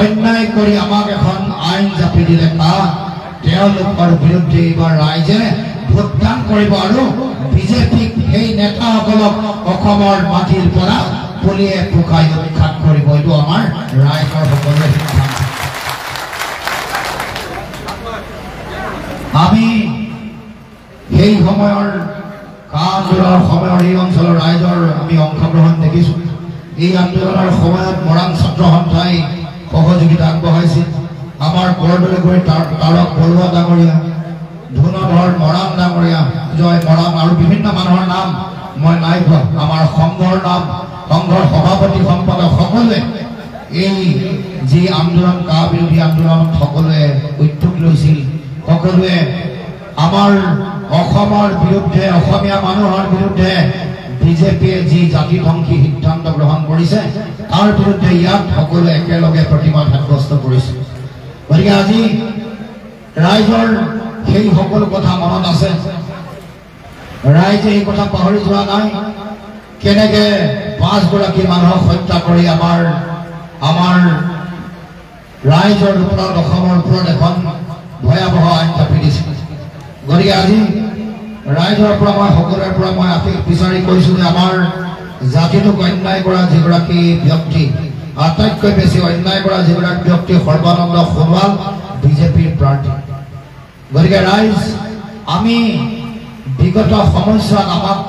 অন্যায় কৰি আমাক এখন আইন জাপি দিলে তেওঁলোকৰ বিৰুদ্ধে এইবাৰ ৰাইজে ভোটদান কৰিব আৰু বিজেপিক সেই নেতাসকলক অসমৰ মাটিৰ পৰা পুলিয়ে পোখাই উৎখাত কৰিব। এইটো আমাৰ ৰাইজৰ সকলোৰে সিদ্ধান্ত। আমি সেই সময়ৰ আন্দোলনৰ সময়ৰ এই অঞ্চলৰ ৰাইজৰ আমি অংশগ্ৰহণ দেখিছোঁ। এই আন্দোলনৰ সময়ত মৰাণ ছাত্ৰ সন্থাই সহযোগিতা আগবঢ়াইছিল। আমাৰ বৰদলৈ গৈ তাৰক বৰুৱা ডাঙৰীয়া, ধুনধৰ মৰাণ ডাঙৰীয়া, জয় মৰাণ আৰু বিভিন্ন মানুহৰ নাম মই নাই কোৱা। আমাৰ সংঘৰ নাম, সংঘৰ সভাপতি সম্পাদক সকলোৱে এই যি আন্দোলন বিৰোধী আন্দোলনত সকলোৱে উদ্যোগ লৈছিল। সকলোৱে আমাৰ অসমৰ বিৰুদ্ধে, অসমীয়া মানুহৰ বিৰুদ্ধে বিজেপিয়ে যি জাতিধ্বংসী সিদ্ধান্ত গ্ৰহণ কৰিছে তাৰ বিৰুদ্ধে ইয়াত সকলোৱে একেলগে প্ৰতিবাদ সাব্যস্ত কৰিছে। গতিকে আজি ৰাইজৰ সেই সকলো কথা মনত আছে। ৰাইজে এই কথা পাহৰি যোৱা নাই। কেনেকে 5 গৰাকী মানুহক হত্যা কৰি আমাৰ ৰাইজৰ ওপৰত, অসমৰ ওপৰত এখন ভয়াৱহ আইন জাপি দিছিল। গতিকে আজি ৰাইজৰ পৰা মই সকলোৰে পৰা মই বিচাৰি কৈছোঁ যে আমাৰ জাতিটোক অন্যায় কৰা যিগৰাকী ব্যক্তি, আটাইতকৈ বেছি অন্যায় কৰা যিগৰাকী ব্যক্তি সৰ্বানন্দ সোণোৱাল বিজেপিৰ প্ৰাৰ্থী। গতিকে ৰাইজ, আমি বিগত সময়ছোৱাত আমাক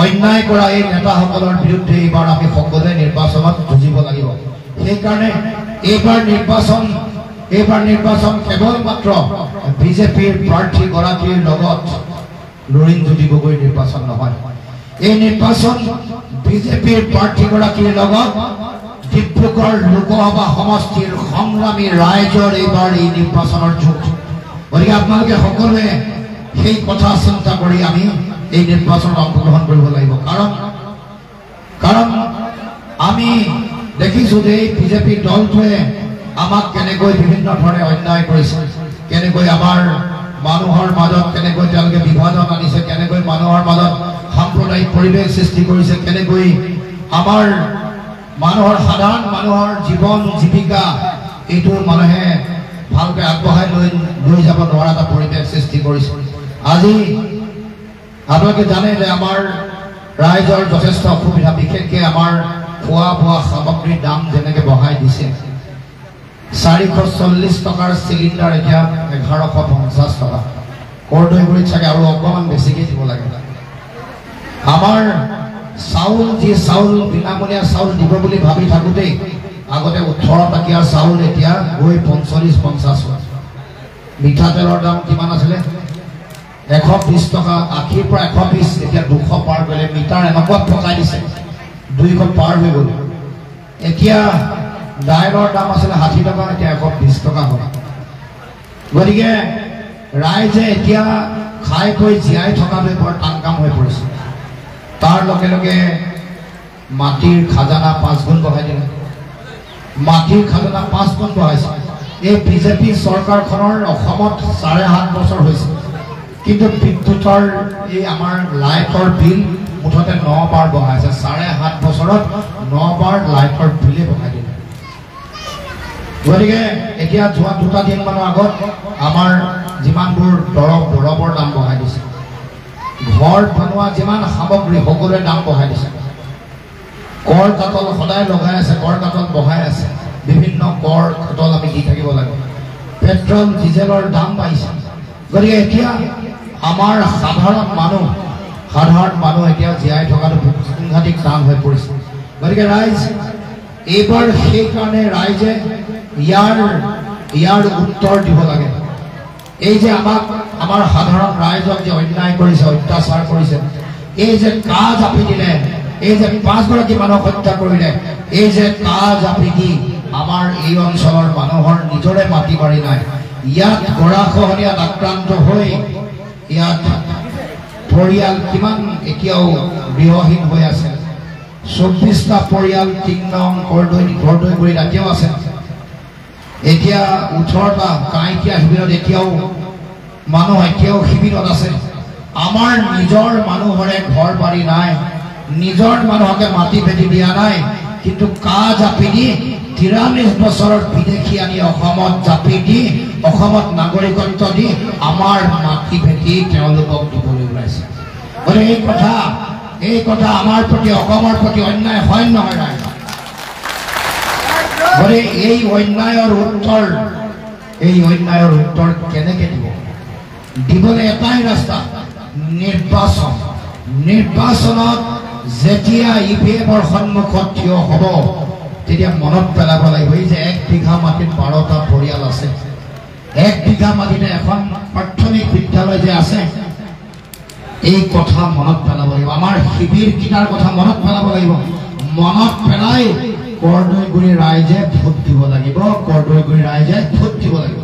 অন্যায় কৰা এই নেতাসকলৰ বিৰুদ্ধে এইবাৰ আমি সকলোৱে নিৰ্বাচনত যুঁজিব লাগিব। সেইকাৰণে এইবাৰ নিৰ্বাচন কেৱল মাত্ৰ বিজেপিৰ প্ৰাৰ্থীগৰাকীৰ লগত লুৰিণজ্যোতি গগৈৰ নিৰ্বাচন নহয়। এই নিৰ্বাচন বিজেপিৰ প্ৰাৰ্থীগৰাকীৰ লগত ডিব্ৰুগড় লোকসভা সমষ্টিৰ সংগ্ৰামী ৰাইজৰ এইবাৰ এই নিৰ্বাচনৰ যুগ। গতিকে আপোনালোকে সকলোৱে সেই কথা চিন্তা কৰি আমি এই নিৰ্বাচনত অংশগ্ৰহণ কৰিব লাগিব। কাৰণ আমি দেখিছোঁ যে এই বিজেপি দলটোৱে আমাক কেনেকৈ বিভিন্ন ধৰণে অন্যায় কৰিছে, কেনেকৈ আমাৰ মানুহৰ মাজত কেনেকৈ তেওঁলোকে বিভাজন আনিছে, কেনেকৈ মানুহৰ মাজত সাম্প্ৰদায়িক পৰিৱেশ সৃষ্টি কৰিছে, কেনেকৈ আমাৰ সাধাৰণ মানুহৰ জীৱন জীৱিকা এইটো মানুহে ভালকৈ আগবঢ়াই লৈ যাব নোৱাৰা এটা পৰিৱেশ সৃষ্টি কৰিছে। আজি আপোনালোকে জানে যে আমাৰ ৰাইজৰ যথেষ্ট অসুবিধা, বিশেষকৈ আমাৰ খোৱা বোৱা সামগ্ৰীৰ দাম যেনেকৈ বঢ়াই দিছে। 440 টকাৰ চিলিণ্ডাৰ এতিয়া 1150 টকা। কৰ্দৈগুৰিত চাগে আৰু অকণমান বেছিকৈ দিব লাগে। আমাৰ যি চাউল বিনামূলীয়া চাউল দিব বুলি ভাবি থাকোঁতেই আগতে 18 টকীয়া চাউল এতিয়া গৈ 45-50 টকা। মিঠাতেলৰ দাম কিমান আছিলে? 120 টকা, 80ৰ পৰা 120, এতিয়া 200 পাৰ গ'লে। মিটাৰ এনেকুৱা পকাই দিছে, 200 পাৰ হৈ গ'ল। এতিয়া দাইলৰ দাম আছিলে 60 টকা, এতিয়া 120 টকা হ'ল। গতিকে ৰাইজে এতিয়া খাই কৈ জীয়াই থকাটো বৰ টান কাম হৈ পৰিছে। তাৰ লগে লগে মাটিৰ খাজানা 5 গুণ বঢ়াই দিলে। মাটিৰ খাজানা 5 গুণ বঢ়াইছে। এই বিজেপি চৰকাৰখনৰ অসমত 7.5 বছৰ হৈছে, কিন্তু বিদ্যুতৰ এই আমাৰ লাইটৰ বিল মুঠতে 9 বাৰ বঢ়াইছে। 7.5 বছৰত 9 বাৰ লাইটৰ বিলে বঢ়াই দিলে। গতিকে এতিয়া যোৱা 2 দিনমানৰ আগত আমাৰ যিমানবোৰ দৰৱৰ দাম বঢ়াই দিছে। ঘৰ বনোৱা যিমান সামগ্ৰী সকলোৰে দাম বঢ়াই দিছে। কৰ কাটল সদায় লগাই আছে, কৰ কাটল বঢ়াই আছে। বিভিন্ন কৰ কাটল আমি দি থাকিব লাগে। পেট্ৰল ডিজেলৰ দাম বাঢ়িছে। গতিকে এতিয়া আমাৰ সাধাৰণ মানুহ এতিয়া জীয়াই থকাটো সাংঘাতিক টান হৈ পৰিছে। গতিকে ৰাইজ, এইবাৰ সেইকাৰণে ৰাইজে ইয়াৰ উত্তৰ দিব লাগে। এই যে আমাৰ সাধাৰণ ৰাইজক যে অন্যায় কৰিছে, অত্যাচাৰ কৰিছে, এই যে জাপি দিলে, এই যে 5 গৰাকী মানুহক হত্যা কৰিলে, এই যে জাপি দি আমাৰ এই অঞ্চলৰ মানুহৰ নিজৰে মাটি বাৰী নাই। ইয়াত গৰাখহনীয়াত আক্ৰান্ত হৈ ইয়াত পৰিয়াল কিমান এতিয়াও গৃহহীন হৈ আছে। 24টা পৰিয়াল 3 নং কৰ্দৈগুৰিত এতিয়াও আছে। এতিয়া 18টা কাঁইকীয়া শিবিৰত এতিয়াও শিবিৰত আছে। আমাৰ নিজৰ মানুহৰে ঘৰ বাৰী নাই, নিজৰ মানুহকে মাটি ভেটি দিয়া নাই, কিন্তু কা জাপি দি 43 বছৰত বিদেশী আনি অসমত জাপি দি অসমত নাগৰিকত্ব দি আমাৰ মাটি ভেটি তেওঁলোকক দিবলৈ ওলাইছে। গতিকে এই কথা আমাৰ প্ৰতি অসমৰ প্ৰতি অন্যায় হয় নহয় ৰাইজ? গতিকে এই অন্যায়ৰ উত্তৰ কেনেকৈ দিব? দিবলৈ এটাই ৰাস্তা, নিৰ্বাচনত যেতিয়া ইভিএমৰ সন্মুখত থিয় হ'ব তেতিয়া মনত পেলাব লাগিব এই যে 1 বিঘা মাটিত 12টা পৰিয়াল আছে, 1 বিঘা মাটিতে এখন প্ৰাথমিক বিদ্যালয় যে আছে, এই কথা মনত পেলাব লাগিব। আমাৰ শিবিৰকেইটাৰ কথা মনত পেলাব লাগিব। মনত পেলাই কৰদৈগুৰি ৰাইজে ভোট দিব লাগিব, কৰদৈগুৰি ৰাইজে ভোট দিব লাগিব।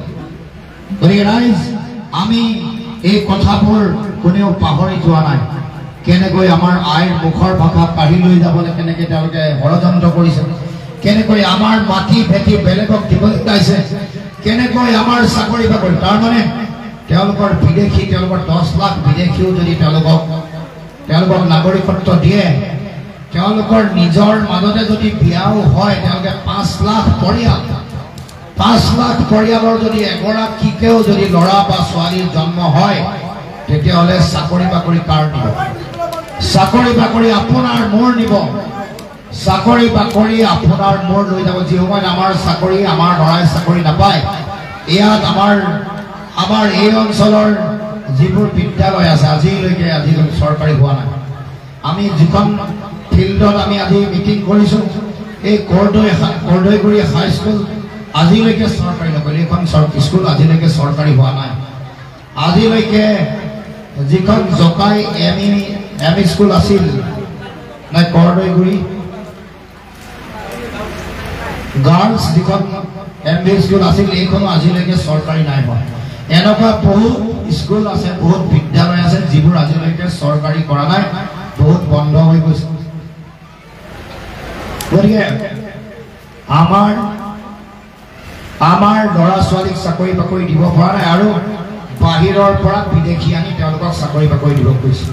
গতিকে ৰাইজ, আমি এই কথাবোৰ কোনেও পাহৰি যোৱা নাই। কেনেকৈ আমাৰ আইৰ মুখৰ ভাষা কাঢ়ি লৈ যাবলৈ কেনেকৈ তেওঁলোকে ষড়যন্ত্ৰ কৰিছে, কেনেকৈ আমাৰ মাটি ভেটি বেলেগক দিবলৈ চাইছে, কেনেকৈ আমাৰ চাকৰি বাকৰি, তাৰমানে তেওঁলোকৰ বিদেশী, তেওঁলোকৰ 10 লাখ বিদেশীও যদি তেওঁলোকক নাগৰিকত্ব দিয়ে, তেওঁলোকৰ নিজৰ মাজতে যদি বিয়াও হয়, তেওঁলোকে 5 লাখ পৰিয়ালৰ যদি এগৰাকীকেও যদি ল'ৰা বা ছোৱালীৰ জন্ম হয়, তেতিয়াহ'লে চাকৰি বাকৰি কাৰ দিব? চাকৰি বাকৰি আপোনাৰ মোৰ নিব, চাকৰি বাকৰি আপোনাৰ মোৰ লৈ যাব। যি সময়ত আমাৰ চাকৰি, আমাৰ ল'ৰাই চাকৰি নাপায়, ইয়াত আমাৰ এই অঞ্চলৰ যিবোৰ বিদ্যালয় আছে আজিলৈকে চৰকাৰী হোৱা নাই। আমি যিখন ফিল্ডত আমি আজি মিটিং কৰিছোঁ, এই কৰদৈগুৰি হাইস্কুল আজিলৈকে চৰকাৰী নকৰিলে, এইখন স্কুল আজিলৈকে চৰকাৰী হোৱা নাই। আজিলৈকে যিখন জকাই এম ই স্কুল আছিল নাই, কৰদৈগুৰি গাৰ্লছ যিখন এম ই স্কুল আছিল, এইখনো আজিলৈকে চৰকাৰী নাই হোৱা। এনেকুৱা বহুত স্কুল আছে, বহুত বিদ্যালয় আছে যিবোৰ আজিলৈকে চৰকাৰী কৰা নাই, বহুত বন্ধ হৈ গৈছে। গতিকে আমাৰ ল'ৰা ছোৱালীক চাকৰি বাকৰি দিব পৰা নাই, আৰু বাহিৰৰ পৰা বিদেশী আনি তেওঁলোকক চাকৰি বাকৰি দিব কৈছে।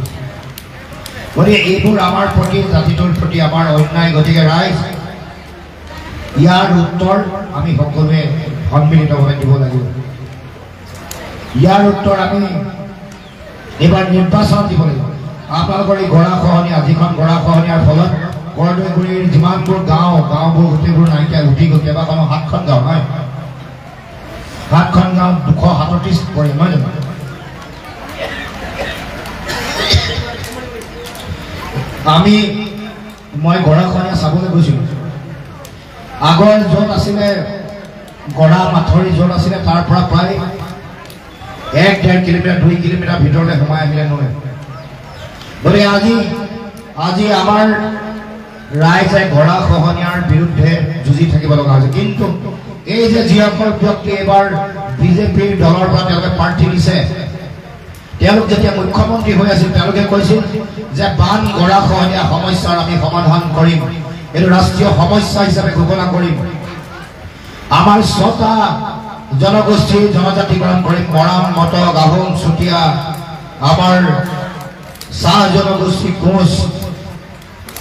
গতিকে এইবোৰ আমাৰ প্ৰতি, জাতিটোৰ প্ৰতি আমাৰ অন্যায়। গতিকে ৰাইজ, ইয়াৰ উত্তৰ আমি সকলোৱে সন্মিলিতভাৱে দিব লাগিব। ইয়াৰ উত্তৰ আমি এইবাৰ নিৰ্বাচনত দিব লাগিব। আপোনালোকৰ এই গৰাখহনীয়া, যিখন গৰাখহনীয়াৰ ফলত কৰদৈগুৰিৰ যিমানবোৰ গাঁওবোৰ গোটেইবোৰ নাইকিয়া উঠি গ'ল। কেইবাখনো 7খন গাঁও নহয়, 7খন গাঁৱত 237 পৰে, নহয় জানো? মই গৰাখহনীয়া চাবলৈ গৈছিলোঁ। আগৰ য'ত আছিলে গৰা মাথৰি য'ত আছিলে, তাৰ পৰা প্ৰায় 1-1.5 কিলোমিটাৰ 2 কিলোমিটাৰ ভিতৰলৈ সোমাই আহিলে নহয়। গতিকে আজি আমাৰ ৰাইজে গৰাখহনীয়াৰ বিৰুদ্ধে যুঁজি থাকিব লগা হৈছে। কিন্তু এই যে যিসকল ব্যক্তি এইবাৰ বিজেপিৰ দলৰ পৰা তেওঁলোকে প্ৰাৰ্থী দিছে, তেওঁলোক যেতিয়া মুখ্যমন্ত্ৰী হৈ আছিল, তেওঁলোকে কৈছিল যে বান গৰাখহনীয়া সমস্যাৰ আমি সমাধান কৰিম, এইটো ৰাষ্ট্ৰীয় সমস্যা হিচাপে ঘোষণা কৰিম, আমাৰ 6টা জনগোষ্ঠীৰ জনজাতিকৰণ কৰিম, মৰাণ, মটক, আহোম, চুতীয়া, আমাৰ চাহ জনগোষ্ঠী, কোচ,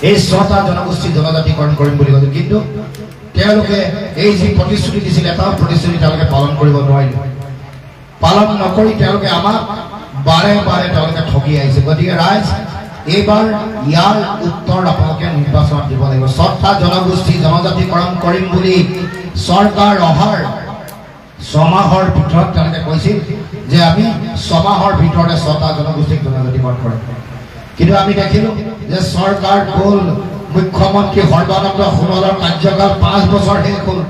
এই 6টা জনগোষ্ঠীৰ জনজাতিকৰণ কৰিম বুলি কৈছিল। কিন্তু তেওঁলোকে এই যি প্ৰতিশ্ৰুতি দিছিল, এটাও প্ৰতিশ্ৰুতি তেওঁলোকে পালন কৰিব নোৱাৰিলে। পালন নকৰি তেওঁলোকে আমাক বাৰে তেওঁলোকে ঠগি আহিছে। গতিকে ৰাইজ, এইবাৰ ইয়াৰ উত্তৰ আপোনালোকে নিৰ্বাচনত দিব লাগিব। 6টা জনগোষ্ঠী জনজাতিকৰণ কৰিম বুলি চৰকাৰ অহাৰ 6 মাহৰ ভিতৰত তেওঁলোকে কৈছিল যে আমি 6 মাহৰ ভিতৰতে 6টা জনগোষ্ঠীক জনজাতিকৰণ কৰিম। কিন্তু আমি দেখিলোঁ যে চৰকাৰ গ'ল, মুখ্যমন্ত্ৰী সৰ্বানন্দ সোণোৱালৰ কাৰ্যকাল 5 বছৰ শেষ হ'ল,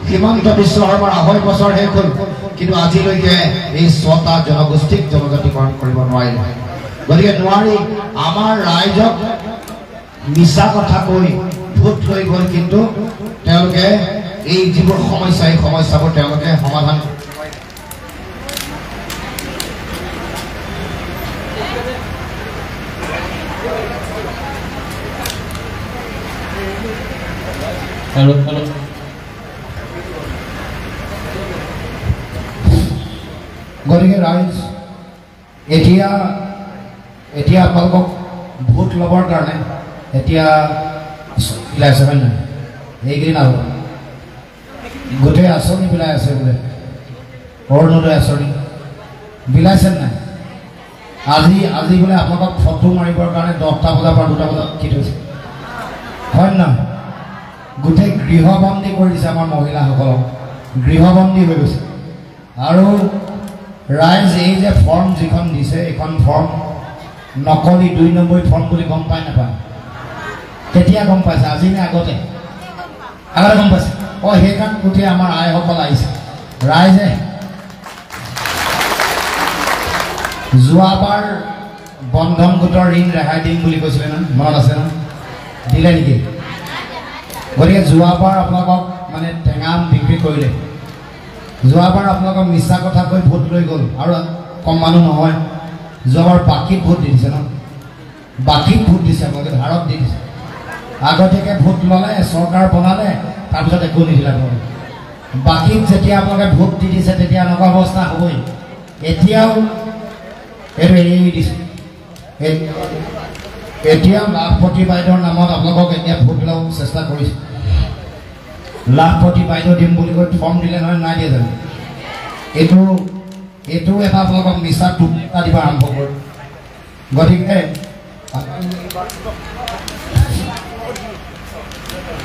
হিমন্ত বিশ্ব শৰ্মাৰ 2.5 বছৰ শেষ হ'ল, কিন্তু আজিলৈকে এই 6টা জনগোষ্ঠীক জনজাতিকৰণ কৰিব নোৱাৰিলে। গতিকে নোৱাৰি, আমাৰ ৰাইজক মিছা কথা কৈ ভোট লৈ গ'ল, কিন্তু তেওঁলোকে এই যিবোৰ সমস্যা, এই সমস্যাবোৰ তেওঁলোকে সমাধান গতিকে ৰাইজ, এতিয়া আপোনালোকক ভোট ল'বৰ কাৰণে এতিয়া ওলাইছে হয় নহয়? এইকেইদিন আৰু গোটেই আঁচনি বিলাই আছে বোলে অৰুণোদয় আঁচনি বিলাইছে নাই আজি বোলে আপোনালোকক ফটো মাৰিবৰ কাৰণে 10টা বজাৰ পৰা 2টা বজাত কি থৈছে হয় নহয় গোটেই গৃহবন্দী কৰি দিছে আমাৰ মহিলাসকলক গৃহবন্দী হৈ গৈছে আৰু ৰাইজ এই যে ফৰ্ম যিখন দিছে এইখন ফৰ্ম নকলি 2 নম্বৰ ফৰ্ম বুলি গম পাই নাপায় তেতিয়া গম পাইছে আজি নে আগতে গম পাইছে সেইকাৰণে গোটেই আমাৰ আইসকল আহিছে ৰাইজে যোৱাবাৰ বন্ধন গোটৰ ঋণ ৰেহাই দিম বুলি কৈছিলে না মনত আছে না দিলে নেকি গতিকে যোৱাবাৰ আপোনালোকক মানে টেঙাম বিক্ৰী কৰিলে যোৱাবাৰ আপোনালোকক মিছা কথা কৈ ভোট লৈ গ'ল আৰু কম মানুহ নহয় যোৱাবাৰ বাকীত ভোট দি দিছে ন বাকীত ভোট দিছে আপোনালোকে ধাৰত দি দিছে আগতীয়াকৈ ভোট ল'লে চৰকাৰ বনালে তাৰপিছত একো নিদিলে আপোনালোকে বাকীত যেতিয়া আপোনালোকে ভোট দি দিছে তেতিয়া এনেকুৱা অৱস্থা হ'বই এতিয়াও এইটো এৰি দিছে এতিয়া লাভপতি বাইদেউৰ নামত আপোনালোকক এতিয়া ভোট ল'ব চেষ্টা কৰিছে লাভপতি বাইদেউ দিম বুলি কৈ ফৰ্ম দিলে নহয় নাই দিয়ে জানো এইটো এটা আপোনালোকক মিছা টুকা দিব আৰম্ভ কৰে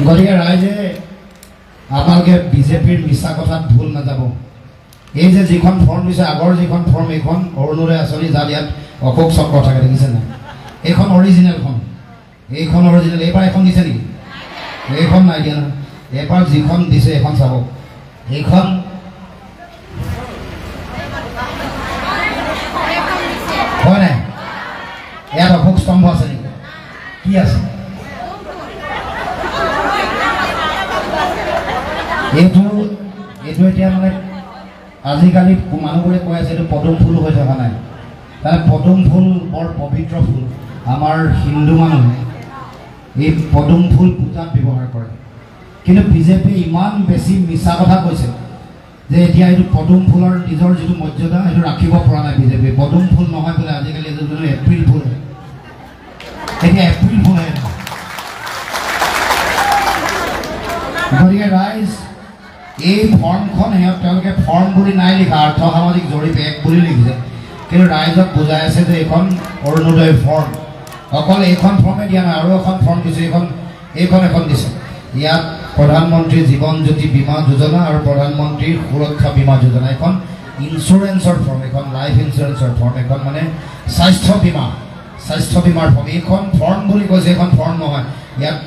গতিকে ৰাইজে আপোনালোকে বিজেপিৰ মিছা কথাত ভুল নাযাব এই যে যিখন ফৰ্ম দিছে আগৰ যিখন ফৰ্ম এইখন অৰুণোদয় আঁচনি যাৰ ইয়াত অশোক চক্ৰ থাকে দেখিছে নাই এইখন অৰিজিনেলখন এইখন অৰিজিনেল এইবাৰ এখন দিছে নেকি এইখন নাই দিয়া নহয় এইবাৰ যিখন দিছে এইখন চাব এইখন হয় নাই ইয়াত অশোক স্তম্ভ আছে নেকি কি আছে এইটো এতিয়া মানে আজিকালি মানুহবোৰে কৈ আছে এইটো পদুম ফুল হৈ থকা নাই তাৰমানে পদুম ফুল বৰ পবিত্ৰ ফুল আমাৰ হিন্দু মানুহে এই পদুম ফুল পূজাত ব্যৱহাৰ কৰে কিন্তু বিজেপিয়ে ইমান বেছি মিছা কথা কৈছে যে এতিয়া এইটো পদুম ফুলৰ নিজৰ যিটো মৰ্যাদা সেইটো ৰাখিব পৰা নাই বিজেপিয়ে পদুম ফুল নহয় বোলে আজিকালি এইটো এপ্ৰিল ফুল এতিয়া এপ্ৰিল ফুল গতিকে ৰাইজ এই ফৰ্মখন তেওঁলোকে ফৰ্ম বুলি নাই লিখা আৰ্থ সামাজিক জৰীপ 1 বুলি লিখিছে কিন্তু ৰাইজক বুজাই আছে যে এইখন অৰুণোদয় ফৰ্ম অকল এইখন ফৰ্মে দিয়া নাই আৰু এখন ফৰ্ম দিছে এইখন এখন দিছে ইয়াত প্ৰধানমন্ত্ৰী জীৱন জ্যোতি বীমা যোজনা আৰু প্ৰধানমন্ত্ৰী সুৰক্ষা বীমা যোজনা এখন ইঞ্চুৰেঞ্চৰ ফৰ্ম এখন লাইফ ইঞ্চুৰেঞ্চৰ ফৰ্ম এখন মানে স্বাস্থ্য বীমাৰ ফৰ্ম এইখন ফৰ্ম বুলি কৈছে এইখন ফৰ্ম নহয় ইয়াত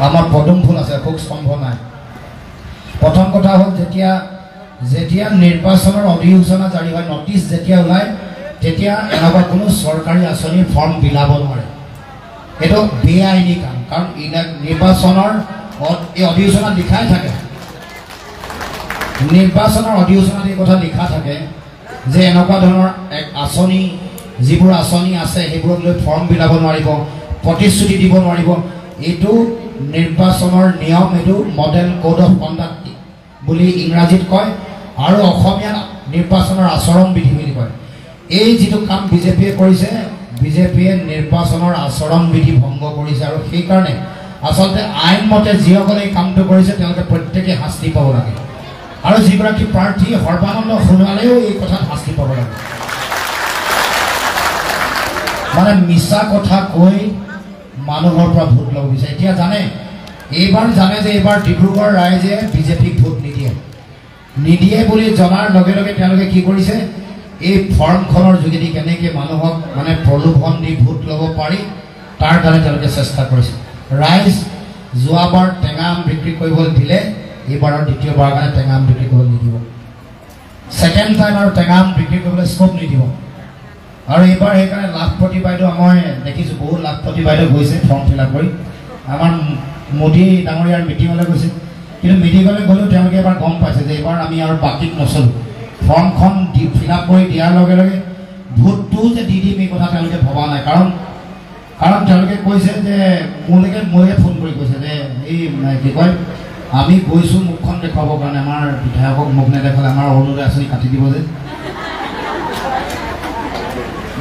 আমাৰ পদুম ফুল আছে অশোক স্তম্ভ নাই প্ৰথম কথা হ'ল যেতিয়া নিৰ্বাচনৰ অধিসূচনা জাৰি হয় নটিচ যেতিয়া ওলায় তেতিয়া এনেকুৱা কোনো চৰকাৰী আঁচনিৰ ফৰ্ম বিলাব নোৱাৰে এইটো বেআইনী কাম কাৰণ নিৰ্বাচনৰ এই অধিসূচনাত লিখাই থাকে নিৰ্বাচনৰ অধিসূচনাত এই কথা লিখা থাকে যে এনেকুৱা ধৰণৰ এক আঁচনি যিবোৰ আঁচনি আছে সেইবোৰক লৈ ফৰ্ম বিলাব নোৱাৰিব প্ৰতিশ্ৰুতি দিব নোৱাৰিব এইটো নিৰ্বাচনৰ নিয়ম এইটো মডেল কোড অফ কণ্ডাক্ট বুলি ইংৰাজীত কয় আৰু অসমীয়া নিৰ্বাচনৰ আচৰণ বিধি বুলি কয় এই যিটো কাম বিজেপিয়ে কৰিছে বিজেপিয়ে নিৰ্বাচনৰ আচৰণ বিধি ভংগ কৰিছে আৰু সেইকাৰণে আচলতে আইনমতে যিসকলে এই কামটো কৰিছে তেওঁলোকে প্ৰত্যেকে শাস্তি পাব লাগে আৰু যিগৰাকী প্ৰাৰ্থী সৰ্বানন্দ সোণোৱালেও এই কথাত শাস্তি পাব লাগে মানে মিছা কথা কৈ মানুহৰ পৰা ভোট ল'ব বিচাৰে এতিয়া এইবাৰ জানে যে এইবাৰ ডিব্ৰুগড় ৰাইজে বিজেপিক ভোট নিদিয়ে বুলি জনাৰ লগে লগে তেওঁলোকে কি কৰিছে এই ফৰ্মখনৰ যোগেদি কেনেকৈ মানুহক মানে প্ৰলোভন দি ভোট ল'ব পাৰি তাৰ কাৰণে তেওঁলোকে চেষ্টা কৰিছে ৰাইজ যোৱাবাৰ টেঙাম বিক্ৰী কৰিবলৈ দিলে এইবাৰৰ দ্বিতীয়বাৰৰ কাৰণে টেঙাম বিক্ৰী কৰিবলৈ নিদিব ছেকেণ্ড টাইম আৰু টেঙাম বিক্ৰী কৰিবলৈ স্কোপ নিদিব আৰু এইবাৰ সেইকাৰণে লাভপতি বাইদেউ মই দেখিছোঁ বহুত লাভপতি বাইদেউ গৈছে ফৰ্ম ফিল আপ কৰি আমাৰ মোদী ডাঙৰীয়াৰ মিটিঙলৈ গৈছে কিন্তু মিটিঙলৈ গ'লেও তেওঁলোকে এবাৰ গম পাইছে যে এইবাৰ আমি আৰু বাকীত নচলোঁ ফৰ্মখন ফিল আপ কৰি দিয়াৰ লগে লগে ভোটটোও যে দি দিম এই কথা তেওঁলোকে ভবা নাই কাৰণ তেওঁলোকে কৈছে যে মোলৈকে ফোন কৰি কৈছে যে এই কি কয় আমি গৈছোঁ মুখখন দেখুৱাবৰ কাৰণে আমাৰ বিধায়কক মুখ নেদেখালে আমাৰ অৰুণোদয় আঁচনি কাটি দিব যে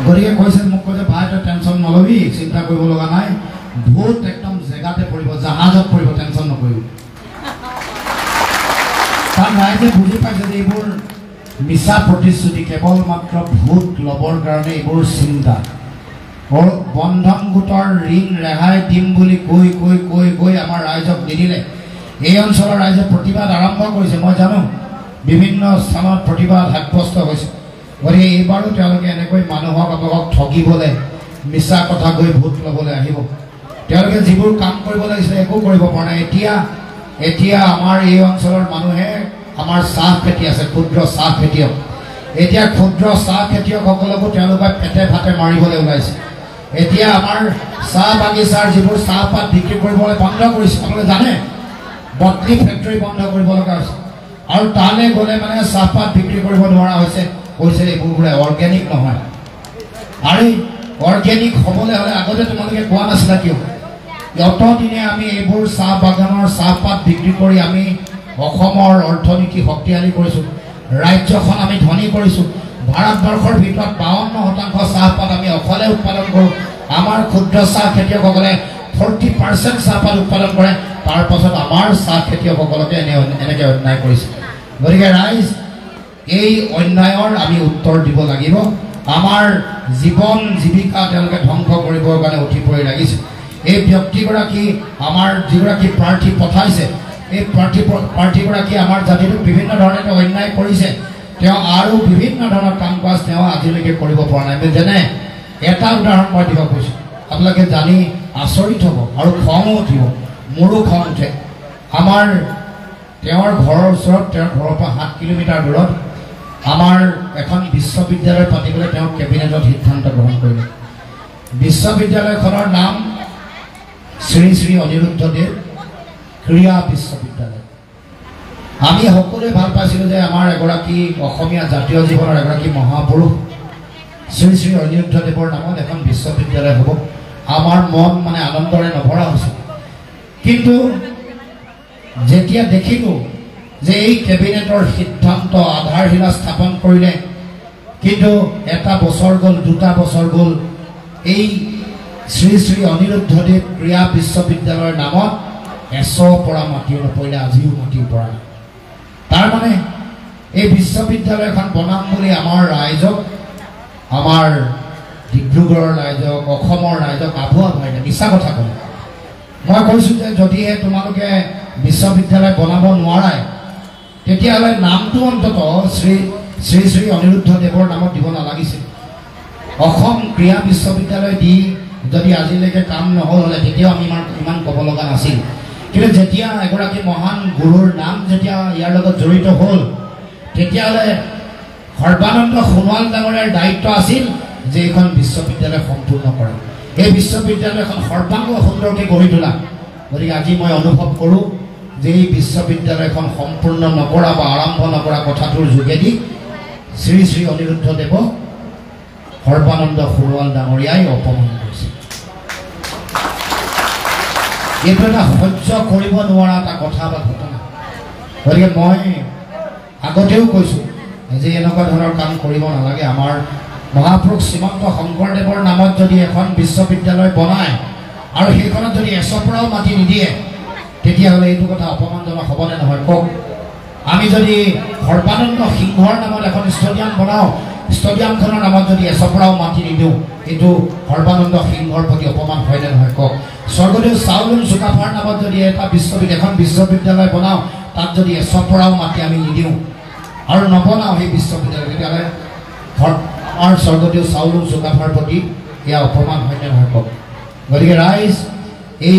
গতিকে কৈছে মোক কৈছে ভাই তই টেনশ্যন নল'বি চিন্তা কৰিব লগা নাই ভোট একদম জেগাতে পৰিব, জাহাজত পৰিব, টেনশ্যন নকৰিব। কাৰণ ৰাইজে বুজি পাইছে যে এইবোৰ মিছা প্ৰতিশ্ৰুতি, কেৱল মাত্ৰ ভোট ল'বৰ কাৰণে এইবোৰ চিন্তা। বন্ধন গোটৰ ঋণ ৰেহাই দিম বুলি কৈ কৈ কৈ কৈ আমাৰ ৰাইজক নিদিলে। এই অঞ্চলৰ ৰাইজে প্ৰতিবাদ আৰম্ভ কৰিছে, মই জানো বিভিন্ন স্থানত প্ৰতিবাদ সাব্যস্ত হৈছে। গতিকে এইবাৰো তেওঁলোকে এনেকৈ মানুহক আপোনালোকক ঠগিবলৈ, মিছা কথা কৈ ভোট ল'বলৈ আহিব। তেওঁলোকে যিবোৰ কাম কৰিব লাগিছিলে একো কৰিব পৰা নাই। এতিয়া আমাৰ এই অঞ্চলৰ মানুহে, আমাৰ চাহ খেতি আছে, ক্ষুদ্ৰ চাহ খেতিয়ক, এতিয়া ক্ষুদ্ৰ চাহ খেতিয়কসকলকো তেওঁলোকে পেটে ভাতে মাৰিবলৈ ওলাইছে। এতিয়া আমাৰ চাহ বাগিচাৰ যিবোৰ চাহপাত বিক্ৰী কৰিবলৈ বন্ধ কৰিছে, আপোনালোকে জানে বটলি ফেক্টৰী বন্ধ কৰিব লগা হৈছে। আৰু তালৈ গ'লে মানে চাহপাত বিক্ৰী কৰিব নোৱাৰা হৈছে, কৈছে এইবোৰ বোলে অৰ্গেনিক নহয়। আৰু অৰ্গেনিক হ'বলৈ হ'লে আগতে তোমালোকে কোৱা নাছিলা কিয়? অতদিনে আমি এইবোৰ চাহ বাগানৰ চাহপাত বিক্ৰী কৰি আমি অসমৰ অৰ্থনীতি শক্তিশালী কৰিছোঁ, ৰাজ্যখন আমি ধনী কৰিছোঁ। ভাৰতবৰ্ষৰ ভিতৰত 52% চাহপাত আমি অকলে উৎপাদন কৰোঁ। আমাৰ ক্ষুদ্ৰ চাহ খেতিয়কসকলে 40% চাহপাত উৎপাদন কৰে। তাৰ পাছত আমাৰ চাহ খেতিয়কসকলকে এনেকৈ অন্যায় কৰিছে। গতিকে ৰাইজ, এই অন্যায়ৰ আমি উত্তৰ দিব লাগিব। আমাৰ জীৱন জীৱিকা তেওঁলোকে ধ্বংস কৰিবৰ কাৰণে উঠি পৰি লাগিছে। এই ব্যক্তিগৰাকী, আমাৰ যিগৰাকী প্ৰাৰ্থী পঠাইছে, এই প্ৰাৰ্থীগৰাকী আমাৰ জাতিটোক বিভিন্ন ধৰণে তেওঁ অন্যায় কৰিছে। তেওঁ আৰু বিভিন্ন ধৰণৰ কাম কাজ তেওঁ আজিলৈকে কৰিব পৰা নাই। যেনে এটা উদাহৰণ মই দিব কৈছোঁ, আপোনালোকে জানি আচৰিত হ'ব আৰু খঙো উঠিব, মোৰো খং উঠে। আমাৰ তেওঁৰ ঘৰৰ ওচৰত, তেওঁৰ ঘৰৰ পৰা 7 কিলোমিটাৰ দূৰত আমাৰ এখন বিশ্ববিদ্যালয় পাতিবলৈ তেওঁ কেবিনেটত সিদ্ধান্ত গ্ৰহণ কৰিলে। বিশ্ববিদ্যালয়খনৰ নাম শ্ৰী শ্ৰী অনিৰুদ্ধদেৱ ক্ৰীড়া বিশ্ববিদ্যালয়। আমি সকলোৱে ভাল পাইছিলোঁ যে আমাৰ এগৰাকী অসমীয়া জাতীয় জীৱনৰ এগৰাকী মহাপুৰুষ শ্ৰী শ্ৰী অনিৰুদ্ধদেৱৰ নামত এখন বিশ্ববিদ্যালয় হ'ব। আমাৰ মন মানে আনন্দৰে নভৰা হৈছিল। কিন্তু যেতিয়া দেখিলোঁ যে এই কেবিনেটৰ সিদ্ধান্ত আধাৰশিলা স্থাপন কৰিলে, কিন্তু এটা বছৰ গ'ল, 2টা বছৰ গ'ল, এই শ্ৰী শ্ৰী অনিৰুদ্ধদেৱ ক্ৰীড়া বিশ্ববিদ্যালয়ৰ নামত পৰা মাটিও নপৰিলে, আজিও মাটিও পৰা নাই। তাৰমানে এই বিশ্ববিদ্যালয়খন বনাম বুলি আমাৰ ৰাইজক, আমাৰ ডিব্ৰুগড়ৰ ৰাইজক, অসমৰ ৰাইজক আভুৱা ভাইনে মিছা কথা ক'লে। মই কৈছোঁ যে যদিহে তোমালোকে বিশ্ববিদ্যালয় বনাব নোৱাৰাই, তেতিয়াহ'লে নামটো অন্ততঃ শ্ৰী শ্ৰী শ্ৰী অনিৰুদ্ধদেৱৰ নামত দিব নালাগিছিল। অসম ক্ৰীড়া বিশ্ববিদ্যালয় দি যদি আজিলৈকে কাম নহ'ল হ'লে তেতিয়াও আমি ইমান ক'ব লগা নাছিল। কিন্তু যেতিয়া এগৰাকী মহান গুৰুৰ নাম যেতিয়া ইয়াৰ লগত জড়িত হ'ল, তেতিয়াহ'লে সৰ্বানন্দ সোণোৱাল ডাঙৰীয়াৰ দায়িত্ব আছিল যে এইখন বিশ্ববিদ্যালয় সম্পূৰ্ণ কৰা, এই বিশ্ববিদ্যালয়খন সৰ্বাংগ সুন্দৰকৈ গঢ়ি তোলা। গতিকে আজি মই অনুভৱ কৰোঁ যে এই বিশ্ববিদ্যালয়খন সম্পূৰ্ণ নকৰা বা আৰম্ভ নকৰা কথাটোৰ যোগেদি শ্ৰী শ্ৰী অনিৰুদ্ধদেৱক সৰ্বানন্দ সোণোৱাল ডাঙৰীয়াই অপমান কৰিছে। এইটো এটা সহ্য কৰিব নোৱাৰা এটা কথা বা ঘটনা। গতিকে মই আগতেও কৈছোঁ যে এনেকুৱা ধৰণৰ কাম কৰিব নালাগে। আমাৰ মহাপুৰুষ শ্ৰীমন্ত শংকৰদেৱৰ নামত যদি এখন বিশ্ববিদ্যালয় বনায় আৰু সেইখনত যদি এচপৰাও মাটি নিদিয়ে, তেতিয়াহ'লে এইটো কথা অপমানজনক হ'বনে নহয় কওক? আমি যদি সৰ্বানন্দ সিংহৰ নামত এখন ষ্টেডিয়াম বনাওঁ, ষ্টেডিয়ামখনৰ নামত যদি এচপৰাও মাটি নিদিওঁ, এইটো সৰ্বানন্দ সিংহৰ প্ৰতি অপমান হয়নে নহয় কওক? স্বৰ্গদেউ চাওলুং চুকাফাৰ নামত যদি এখন বিশ্ববিদ্যালয় বনাওঁ, তাত যদি এচপৰাও মাটি আমি নিদিওঁ আৰু নবনাওঁ সেই বিশ্ববিদ্যালয়, তেতিয়াহ'লে আমাৰ স্বৰ্গদেউ চাওলুং চুকাফাৰ প্ৰতি এয়া অপমান হয়নে নহয় কওক? গতিকে ৰাইজ, এই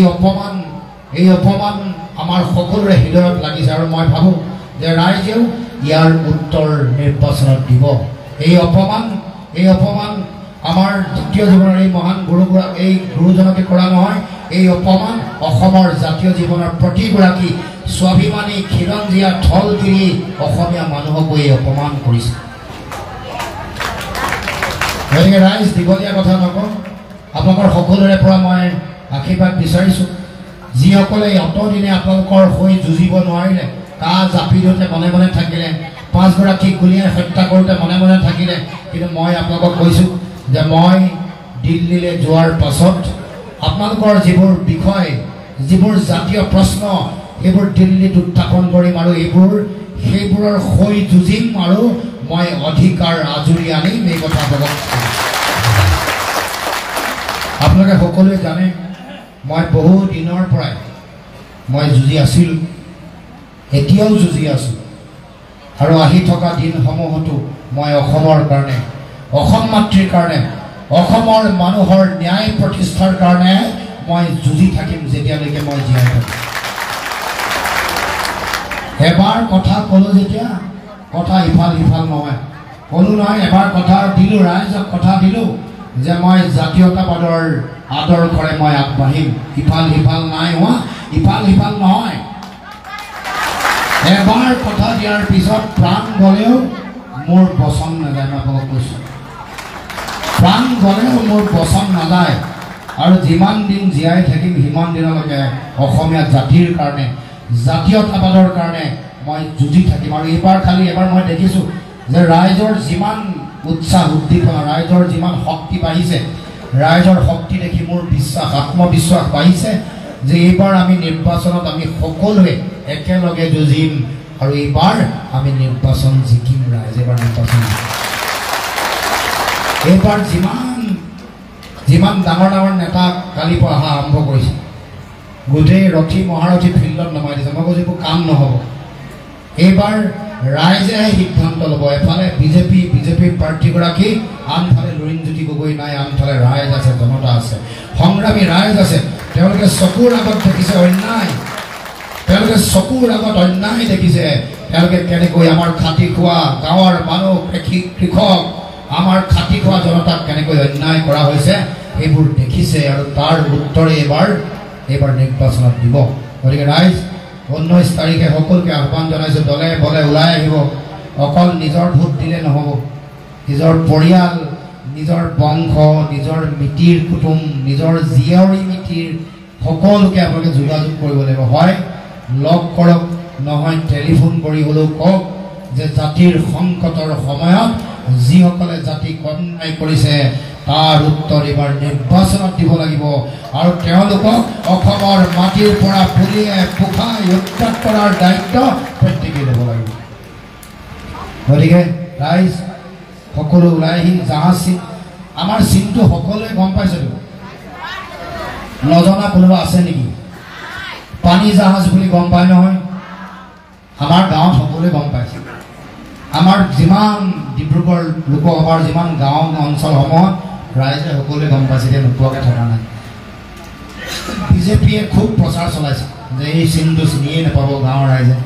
অপমান আমাৰ সকলোৰে হৃদয়ত লাগিছে আৰু মই ভাবোঁ যে ৰাইজেও ইয়াৰ উত্তৰ নিৰ্বাচনত দিব। এই অপমান আমাৰ জাতীয় জীৱনৰ এই মহান এই গুৰুজনকে কৰা নহয়, এই অপমান অসমৰ জাতীয় জীৱনৰ প্ৰতিগৰাকী স্বাভিমানী খিলঞ্জীয়া থলগিৰি অসমীয়া মানুহকো এই অপমান কৰিছে। গতিকে ৰাইজ, দীঘলীয়া কথা নকওঁ, আপোনালোকৰ সকলোৰে পৰা মই আশীৰ্বাদ বিচাৰিছোঁ। যিসকলে অতদিনে আপোনালোকৰ হৈ যুঁজিব নোৱাৰিলে, কাহ জাপি দিওঁতে মনে মনে থাকিলে, 5গৰাকীক গুলীয়াই হত্যা কৰোঁতে মনে মনে থাকিলে, কিন্তু মই আপোনালোকক কৈছোঁ যে মই দিল্লীলৈ যোৱাৰ পাছত আপোনালোকৰ যিবোৰ বিষয়, যিবোৰ জাতীয় প্ৰশ্ন এইবোৰ দিল্লীত উত্থাপন কৰিম আৰু সেইবোৰৰ হৈ যুঁজিম আৰু মই অধিকাৰ আজুৰি আনিম এই কথা অৱগত আপোনালোকে সকলোৱে জানে মই বহু দিনৰ পৰাই মই যুঁজি আছিলোঁ এতিয়াও যুঁজি আছোঁ আৰু আহি থকা দিনসমূহতো মই অসমৰ কাৰণে অসম মাতৃৰ কাৰণে অসমৰ মানুহৰ ন্যায় প্ৰতিষ্ঠাৰ কাৰণে মই যুঁজি থাকিম যেতিয়ালৈকে মই জীয়াই থাকিম এবাৰ কথা ক'লো যেতিয়া কথা ইফাল সিফাল নহয় ক'লো নহয় এবাৰ কথা দিলোঁ ৰাইজক কথা দিলোঁ যে মই জাতীয়তাবাদৰ আদৰ্শৰে মই আগবাঢ়িম ইফাল সিফাল নাই হোৱা ইফাল সিফাল নহয় এবাৰ কথা দিয়াৰ পিছত প্ৰাণ গ'লেও মোৰ বচন নাযায় মই আপোনাক কৈছোঁ প্ৰাণ গ'লেও মোৰ বচন নাযায় আৰু যিমান দিন জীয়াই থাকিম সিমান দিনলৈকে অসমীয়া জাতিৰ কাৰণে জাতীয়তাবাদৰ কাৰণে মই যুঁজি থাকিম আৰু এবাৰ মই দেখিছোঁ যে ৰাইজৰ যিমান উৎসাহ উদ্দীপনা ৰাইজৰ যিমান শক্তি বাঢ়িছে ৰাইজৰ শক্তি দেখি মোৰ বিশ্বাস আত্মবিশ্বাস বাঢ়িছে যে এইবাৰ আমি নিৰ্বাচনত আমি সকলোৱে একেলগে যুঁজিম আৰু এইবাৰ আমি নিৰ্বাচন জিকিম ৰাইজ এইবাৰ নিৰ্বাচন এইবাৰ যিমান ডাঙৰ ডাঙৰ নেতা কালিৰ পৰা অহা আৰম্ভ কৰিছে গোটেই ৰথী মহাৰথী ফিল্ডত নমাই দিছে মই কৈছোঁ একো কাম নহ'ব এইবাৰ ৰাইজেহে সিদ্ধান্ত ল'ব এফালে বিজেপি প্ৰাৰ্থীগৰাকী আনফালে লুৰিণজ্যোতি গগৈ নাই আনফালে ৰাইজ আছে জনতা আছে সংগ্ৰামী ৰাইজ আছে তেওঁলোকে চকুৰ আগত দেখিছে অন্যায় তেওঁলোকে চকুৰ আগত অন্যায় দেখিছে তেওঁলোকে কেনেকৈ আমাৰ খাটি খোৱা গাঁৱৰ মানুহ কৃষক আমাৰ খাটি খোৱা জনতাক কেনেকৈ অন্যায় কৰা হৈছে এইবোৰ দেখিছে আৰু তাৰ উত্তৰে এইবাৰ নিৰ্বাচনত দিব গতিকে ৰাইজ 19 তাৰিখে সকলোকে আহ্বান জনাইছোঁ দলে বলে ওলাই আহিব অকল নিজৰ ভোট দিলে নহ'ব নিজৰ পৰিয়াল নিজৰ বংশ নিজৰ মিতিৰ কুটুম নিজৰ জীয়ৰী মিতিৰ সকলোকে আপোনালোকে যোগাযোগ কৰিব লাগিব হয় লগ কৰক নহয় টেলিফোন কৰি হ'লেও কওক যে জাতিৰ সংকটৰ সময়ত যিসকলে জাতিক অন্যায় কৰিছে তাৰ উত্তৰ এইবাৰ নিৰ্বাচনত দিব লাগিব আৰু তেওঁলোকক অসমৰ মাটিৰ পৰা পুলিয়াই পোখাই উৎখাত কৰাৰ দায়িত্ব প্ৰত্যেকেই ল'ব লাগিব গতিকে ৰাইজ সকলো ওলাই আহি জাহাজ চিন আমাৰ চিনটো সকলোৱে গম পাইছিলোঁ নজনা কোনোবা আছে নেকি পানী জাহাজ বুলি গম পায় নহয় আমাৰ গাঁৱত সকলোৱে গম পাইছে আমাৰ যিমান ডিব্ৰুগড় লোকসভাৰ যিমান গাঁও অঞ্চলসমূহত ৰাইজে সকলোৱে গম পাইছে যে নোপোৱাকৈ থকা নাই বিজেপিয়ে খুব প্ৰচাৰ চলাইছে যে এই চিনটো চিনিয়েই নাপাব গাঁৱৰ ৰাইজে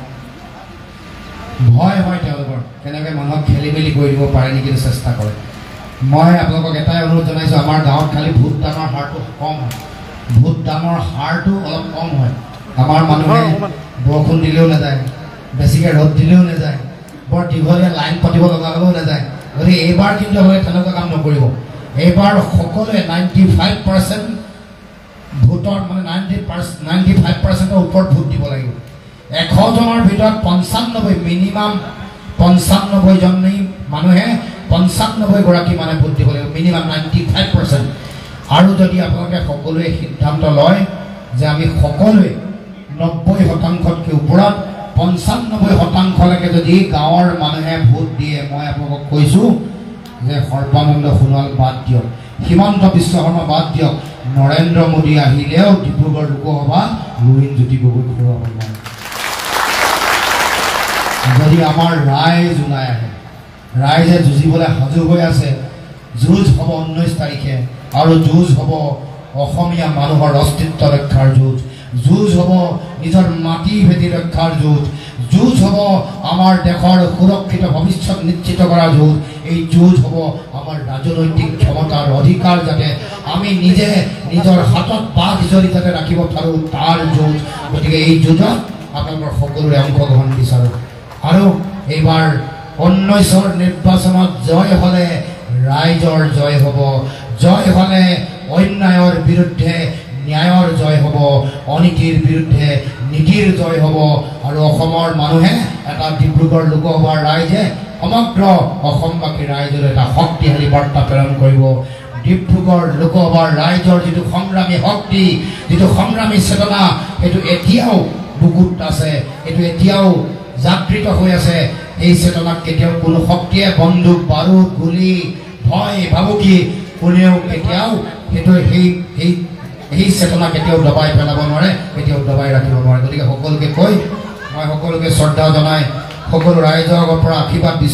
ভয় হয় তেওঁলোকৰ কেনেকৈ মানুহক খেলি মেলি কৰি দিব পাৰে নেকি চেষ্টা কৰে মই আপোনালোকক এটাই অনুৰোধ জনাইছোঁ আমাৰ গাঁৱত খালি ভোট দানৰ হাৰটো কম হয় ভোট দানৰ হাৰটো অলপ কম হয় আমাৰ মানুহে বৰষুণ দিলেও নাযায় বেছিকৈ ৰ'দ দিলেও নাযায় বৰ দীঘলীয়া লাইন পাতিব লগা হ'লেও নাযায় গতিকে এইবাৰ কিন্তু আপোনালোকে তেনেকুৱা কাম নকৰিব এইবাৰ সকলোৱে 95% ভোটৰ মানে 95%ৰ ওপৰত ভোট দিব লাগিব 100 জনৰ ভিতৰত 95 মিনিমাম 95 জনেই মানুহে 95 গৰাকী মানে ভোট দিব লাগিব মিনিমাম 95% আৰু যদি আপোনালোকে সকলোৱে সিদ্ধান্ত লয় যে আমি সকলোৱে 90%তকৈ ওপৰত 95%লৈকে যদি গাঁৱৰ মানুহে ভোট দিয়ে মই আপোনালোকক কৈছোঁ যে সৰ্বানন্দ সোণোৱাল বাদ দিয়ক হিমন্ত বিশ্ব শৰ্মা বাদ দিয়ক নৰেন্দ্ৰ মোদী আহিলেও ডিব্ৰুগড় লোকসভা লুৰিণজ্যোতি গগৈক হেৰুৱাব নোৱাৰে যদি আমাৰ ৰাইজ ওলাই আহে ৰাইজে যুঁজিবলৈ সাজু হৈ আছে যুঁজ হ'ব 19 তাৰিখে আৰু যুঁজ হ'ব অসমীয়া মানুহৰ অস্তিত্ব ৰক্ষাৰ যুঁজ হ'ব নিজৰ মাটি ভেটি ৰক্ষাৰ যুঁজ হ'ব আমাৰ দেশৰ সুৰক্ষিত ভৱিষ্যত নিশ্চিত কৰাৰ এই যুঁজ হ'ব আমাৰ ৰাজনৈতিক ক্ষমতাৰ অধিকাৰ যাতে আমি নিজে নিজৰ হাতত বাঘ জড়ি যাতে ৰাখিব পাৰোঁ তাৰ যুঁজ গতিকে এই যুঁজত আপোনালোকৰ সকলোৰে অংশগ্ৰহণ বিচাৰোঁ আৰু এইবাৰ 19ৰ নিৰ্বাচনত জয় হ'লে ৰাইজৰ জয় হ'ব জয় হ'লে অন্যায়ৰ বিৰুদ্ধে ন্যায়ৰ জয় হ'ব অনীতিৰ বিৰুদ্ধে নীতিৰ জয় হ'ব আৰু অসমৰ মানুহে এটা ডিব্ৰুগড় লোকসভাৰ ৰাইজে সমগ্ৰ অসমবাসী ৰাইজলৈ এটা শক্তিশালী বাৰ্তা প্ৰেৰণ কৰিব ডিব্ৰুগড় লোকসভাৰ ৰাইজৰ যিটো সংগ্ৰামী শক্তি যিটো সংগ্ৰামী চেতনা সেইটো এতিয়াও বুকুত আছে এইটো এতিয়াও জাগৃত হৈ আছে এই চেতনাক কেতিয়াও কোনো শক্তিয়ে বন্দুক বাৰুদ গুলি ভয় ভাবুকি কোনেও কেতিয়াও সেইটো এই চেতনা কেতিয়াও দবাই পেলাব নোৱাৰে কেতিয়াও দবাই ৰাখিব নোৱাৰে গতিকে সকলোকে কৈ মই সকলোকে শ্ৰদ্ধা জনাই সকলো ৰাইজৰ পৰা আশীৰ্বাদ বিচাৰি